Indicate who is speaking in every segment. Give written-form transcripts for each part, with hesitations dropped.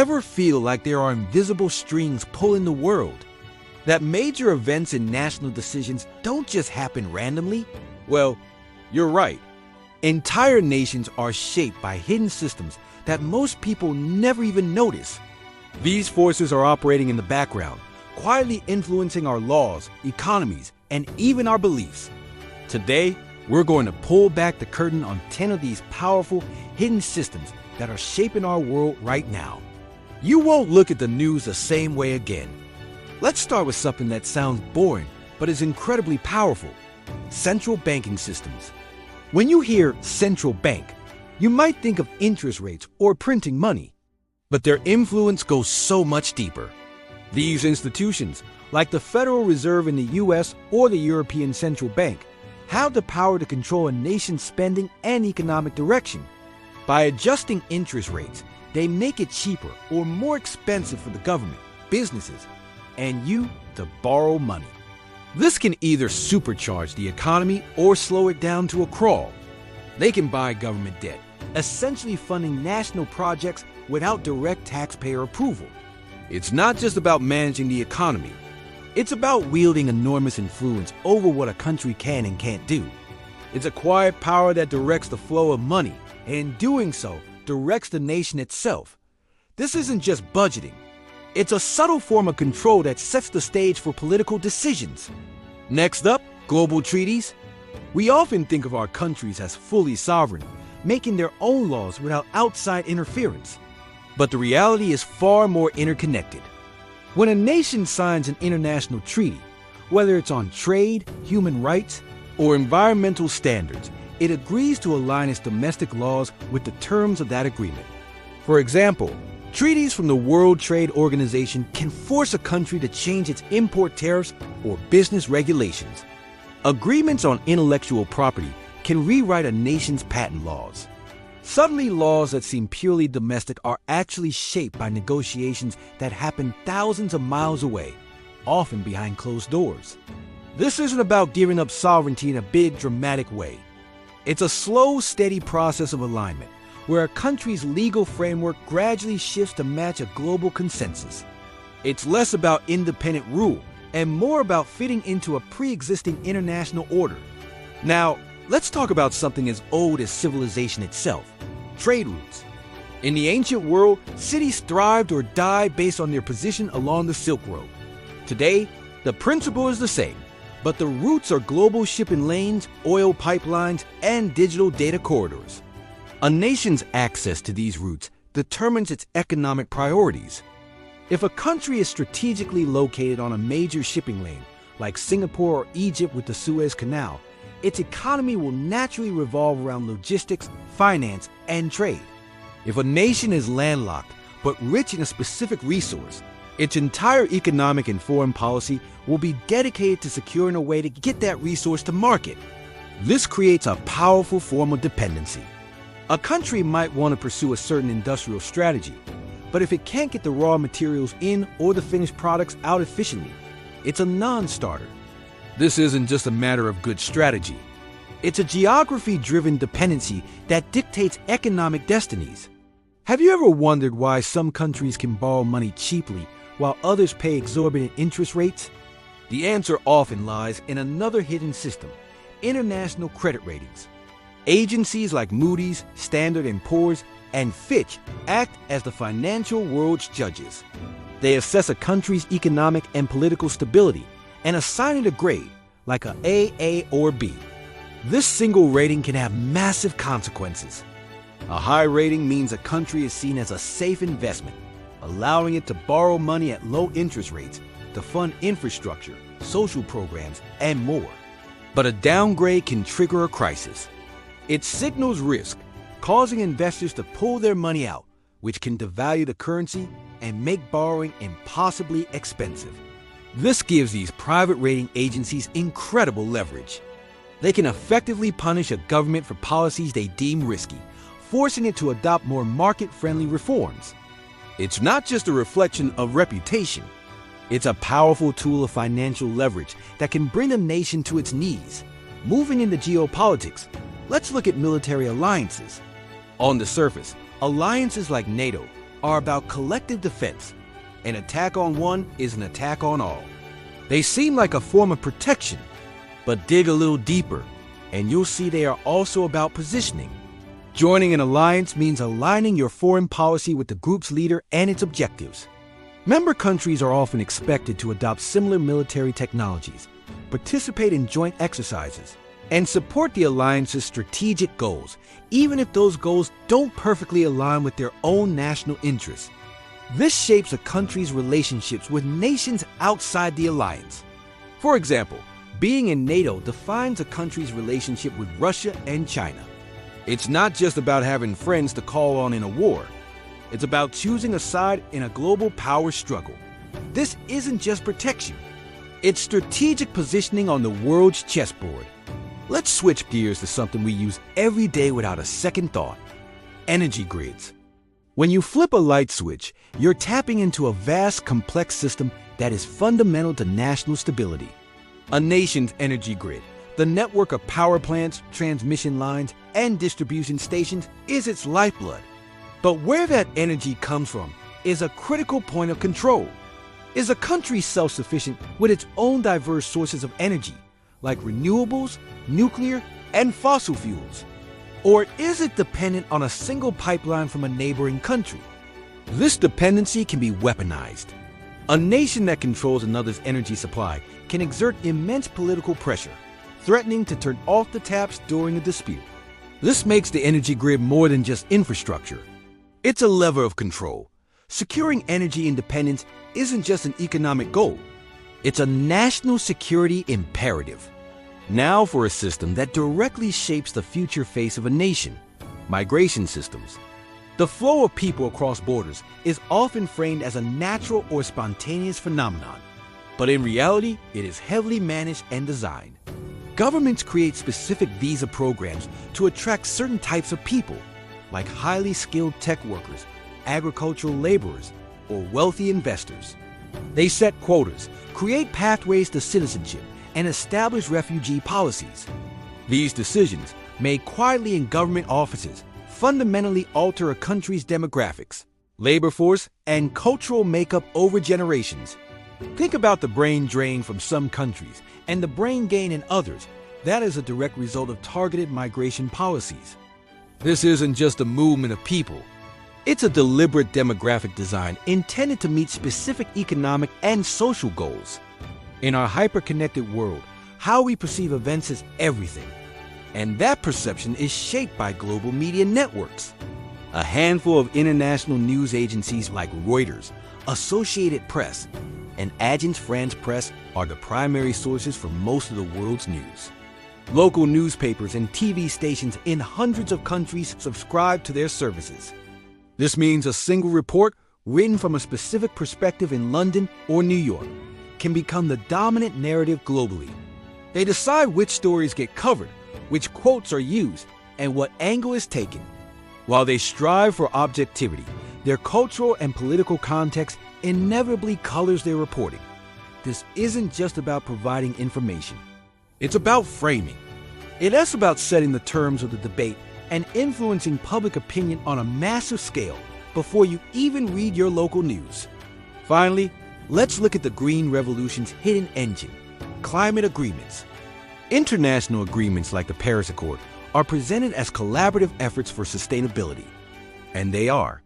Speaker 1: Ever feel like there are invisible strings pulling the world? That major events and national decisions don't just happen randomly? Well, you're right. Entire nations are shaped by hidden systems that most people never even notice. These forces are operating in the background, quietly influencing our laws, economies, and even our beliefs. Today, we're going to pull back the curtain on 10 of these powerful, hidden systems that are shaping our world right now. You won't look at the news the same way again. Let's start with something that sounds boring, but is incredibly powerful: central banking systems. When you hear central bank, you might think of interest rates or printing money. But their influence goes so much deeper. These institutions, like the Federal Reserve in the US or the European Central Bank, have the power to control a nation's spending and economic direction. By adjusting interest rates, they make it cheaper or more expensive for the government, businesses, and you to borrow money. This can either supercharge the economy or slow it down to a crawl. They can buy government debt, essentially funding national projects without direct taxpayer approval. It's not just about managing the economy. It's about wielding enormous influence over what a country can and can't do. It's a quiet power that directs the flow of money, and in doing so, directs the nation itself. This isn't just budgeting. It's a subtle form of control that sets the stage for political decisions. Next up, global treaties. We often think of our countries as fully sovereign, making their own laws without outside interference. But the reality is far more interconnected. When a nation signs an international treaty, whether it's on trade, human rights, or environmental standards, it agrees to align its domestic laws with the terms of that agreement. For example, treaties from the World Trade Organization can force a country to change its import tariffs or business regulations. Agreements on intellectual property can rewrite a nation's patent laws. Suddenly, laws that seem purely domestic are actually shaped by negotiations that happen thousands of miles away, often behind closed doors. This isn't about giving up sovereignty in a big, dramatic way. It's a slow, steady process of alignment, where a country's legal framework gradually shifts to match a global consensus. It's less about independent rule and more about fitting into a pre-existing international order. Now, let's talk about something as old as civilization itself: trade routes. In the ancient world, cities thrived or died based on their position along the Silk Road. Today, the principle is the same, but the routes are global shipping lanes, oil pipelines, and digital data corridors. A nation's access to these routes determines its economic priorities. If a country is strategically located on a major shipping lane, like Singapore or Egypt with the Suez Canal, its economy will naturally revolve around logistics, finance, and trade. If a nation is landlocked but rich in a specific resource, its entire economic and foreign policy will be dedicated to securing a way to get that resource to market. This creates a powerful form of dependency. A country might want to pursue a certain industrial strategy, but if it can't get the raw materials in or the finished products out efficiently, it's a non-starter. This isn't just a matter of good strategy. It's a geography-driven dependency that dictates economic destinies. Have you ever wondered why some countries can borrow money cheaply while others pay exorbitant interest rates? The answer often lies in another hidden system: international credit ratings. Agencies like Moody's, Standard & Poor's, and Fitch act as the financial world's judges. They assess a country's economic and political stability and assign it a grade, like an A or B. This single rating can have massive consequences. A high rating means a country is seen as a safe investment, allowing it to borrow money at low interest rates to fund infrastructure, social programs, and more. But a downgrade can trigger a crisis. It signals risk, causing investors to pull their money out, which can devalue the currency and make borrowing impossibly expensive. This gives these private rating agencies incredible leverage. They can effectively punish a government for policies they deem risky, forcing it to adopt more market-friendly reforms. It's not just a reflection of reputation. It's a powerful tool of financial leverage that can bring a nation to its knees. Moving into geopolitics, let's look at military alliances. On the surface, alliances like NATO, are about collective defense. An attack on one is an attack on all. They seem like a form of protection, but dig a little deeper, and you'll see they are also about positioning. Joining an alliance means aligning your foreign policy with the group's leader and its objectives. Member countries are often expected to adopt similar military technologies, participate in joint exercises, and support the alliance's strategic goals, even if those goals don't perfectly align with their own national interests. This shapes a country's relationships with nations outside the alliance. For example, being in NATO defines a country's relationship with Russia and China. It's not just about having friends to call on in a war. It's about choosing a side in a global power struggle. This isn't just protection. It's strategic positioning on the world's chessboard. Let's switch gears to something we use every day without a second thought: energy grids. When you flip a light switch, you're tapping into a vast, complex system that is fundamental to national stability. A nation's energy grid, the network of power plants, transmission lines, and distribution stations, is its lifeblood. But where that energy comes from is a critical point of control. Is a country self-sufficient with its own diverse sources of energy, like renewables, nuclear, and fossil fuels? Or is it dependent on a single pipeline from a neighboring country? This dependency can be weaponized. A nation that controls another's energy supply can exert immense political pressure, threatening to turn off the taps during a dispute. This makes the energy grid more than just infrastructure. It's a lever of control. Securing energy independence isn't just an economic goal. It's a national security imperative. Now for a system that directly shapes the future face of a nation: migration systems. The flow of people across borders is often framed as a natural or spontaneous phenomenon, but in reality, it is heavily managed and designed. Governments create specific visa programs to attract certain types of people, like highly skilled tech workers, agricultural laborers, or wealthy investors. They set quotas, create pathways to citizenship, and establish refugee policies. These decisions, made quietly in government offices, fundamentally alter a country's demographics, labor force, and cultural makeup over generations. Think about the brain drain from some countries and the brain gain in others. That is a direct result of targeted migration policies. This isn't just a movement of people. It's a deliberate demographic design intended to meet specific economic and social goals. In our hyper-connected world, how we perceive events is everything. And that perception is shaped by global media networks. A handful of international news agencies like Reuters, Associated Press, and Agence France-Presse are the primary sources for most of the world's news. Local newspapers and TV stations in hundreds of countries subscribe to their services. This means a single report, written from a specific perspective in London or New York, can become the dominant narrative globally. They decide which stories get covered, which quotes are used, and what angle is taken. While they strive for objectivity, their cultural and political context inevitably colors their reporting. This isn't just about providing information. It's about framing. It's about setting the terms of the debate and influencing public opinion on a massive scale before you even read your local news. Finally, let's look at the Green Revolution's hidden engine: climate agreements. International agreements like the Paris Accord are presented as collaborative efforts for sustainability. And they are.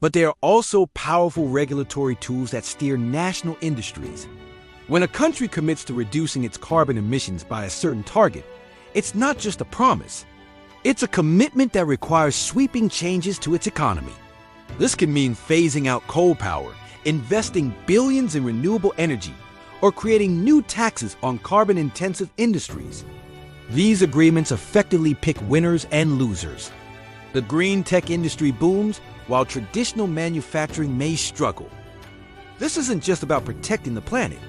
Speaker 1: But they are also powerful regulatory tools that steer national industries. When a country commits to reducing its carbon emissions by a certain target, it's not just a promise. It's a commitment that requires sweeping changes to its economy. This can mean phasing out coal power, investing billions in renewable energy, or creating new taxes on carbon-intensive industries. These agreements effectively pick winners and losers. The green tech industry booms, while traditional manufacturing may struggle. This isn't just about protecting the planet.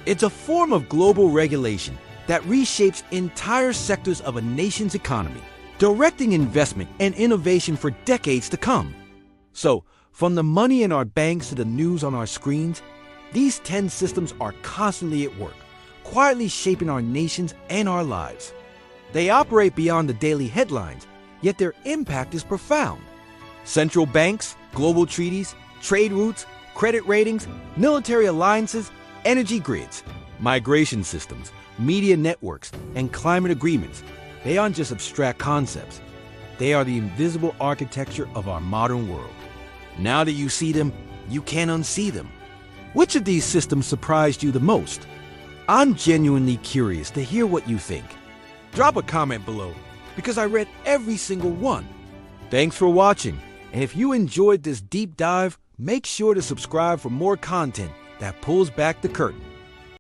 Speaker 1: It's a form of global regulation that reshapes entire sectors of a nation's economy, directing investment and innovation for decades to come. So, from the money in our banks to the news on our screens, these 10 systems are constantly at work, quietly shaping our nations and our lives. They operate beyond the daily headlines, yet their impact is profound. Central banks, global treaties, trade routes, credit ratings, military alliances, energy grids, migration systems, media networks, and climate agreements. They aren't just abstract concepts. They are the invisible architecture of our modern world. Now that you see them, you can't unsee them. Which of these systems surprised you the most? I'm genuinely curious to hear what you think. Drop a comment below, because I read every single one. Thanks for watching, and if you enjoyed this deep dive, make sure to subscribe for more content that pulls back the curtain.